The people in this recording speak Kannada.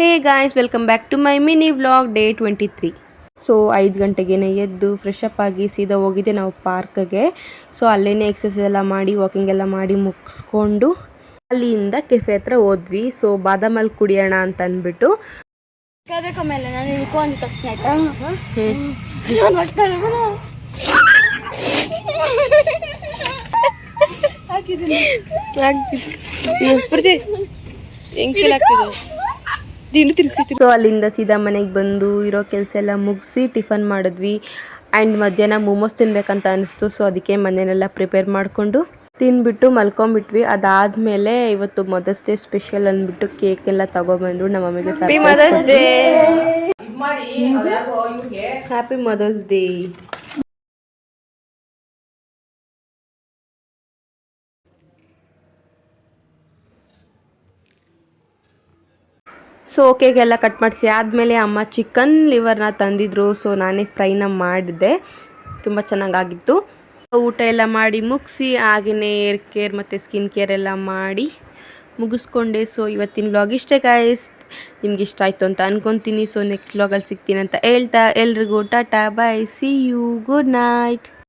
Hey guys, welcome back to my mini vlog day 23. So 5 ಗಂಟೆಗೇನೆ ಎದ್ದು ಫ್ರೆಶ್ ಅಪ್ ಆಗಿ ಸೀದಾ ಹೋಗಿದ್ದೆ ನಾವು ಪಾರ್ಕ್ಗೆ. ಸೊ ಅಲ್ಲೇ ಎಕ್ಸಸೈಸ್ ಎಲ್ಲ ಮಾಡಿ ವಾಕಿಂಗ್ ಎಲ್ಲ ಮಾಡಿ ಮುಗಿಸ್ಕೊಂಡು ಅಲ್ಲಿಂದ ಕೆಫೆ ಹತ್ರ ಹೋದ್ವಿ. ಸೊ ಬಾದಾಮಲ್ಲಿ ಕುಡಿಯೋಣ ಅಂತ ಅಂದ್ಬಿಟ್ಟು ಸೊ ಅಲ್ಲಿಂದ ಸೀದಾ ಮನೆಗೆ ಬಂದು ಇರೋ ಕೆಲಸ ಎಲ್ಲ ಮುಗಿಸಿ ಟಿಫನ್ ಮಾಡಿದ್ವಿ. ಆ್ಯಂಡ್ ಮಧ್ಯಾಹ್ನ ಮೋಮೋಸ್ ತಿನ್ಬೇಕಂತ ಅನಿಸ್ತು. ಸೊ ಅದಕ್ಕೆ ಮನೆಯಲ್ಲೆಲ್ಲ ಪ್ರಿಪೇರ್ ಮಾಡಿಕೊಂಡು ತಿಂದ್ಬಿಟ್ಟು ಮಲ್ಕೊಂಡ್ಬಿಟ್ವಿ. ಅದಾದಮೇಲೆ ಇವತ್ತು ಮದರ್ಸ್ ಡೇ ಸ್ಪೆಷಲ್ ಅಂದ್ಬಿಟ್ಟು ಕೇಕ್ ಎಲ್ಲ ತಗೊಬಂದ್ರು ನಮ್ಮ ಮಮ್ಮಿಗೆ. Happy mother's day. ಸೊ ಕೇಕೆಲ್ಲ ಕಟ್ ಮಾಡಿಸಿ ಆದಮೇಲೆ ಅಮ್ಮ ಚಿಕನ್ ಲಿವರ್ನ ತಂದಿದ್ರು. ಸೊ ನಾನೇ ಫ್ರೈನ ಮಾಡಿದೆ, ತುಂಬ ಚೆನ್ನಾಗಾಗಿತ್ತು. ಊಟ ಎಲ್ಲ ಮಾಡಿ ಮುಗಿಸಿ ಹಾಗೆಯೇ ಏರ್ ಕೇರ್ ಮತ್ತು ಸ್ಕಿನ್ ಕೇರ್ ಎಲ್ಲ ಮಾಡಿ ಮುಗಿಸ್ಕೊಂಡೆ. ಸೊ ಇವತ್ತಿನ ವ್ಲಾಗ್ ಇಷ್ಟೇ ಗಾಯ್ಸ್, ನಿಮ್ಗೆ ಇಷ್ಟ ಆಯಿತು ಅಂತ ಅಂದ್ಕೊತೀನಿ. ಸೊ ನೆಕ್ಸ್ಟ್ ವ್ಲಾಗಲ್ಲಿ ಸಿಗ್ತೀನಿ ಅಂತ ಹೇಳ್ತಾ ಎಲ್ರಿಗೂ ಟಾಟಾ, ಬಾಯ್, ಸಿ ಯು, ಗುಡ್ ನೈಟ್.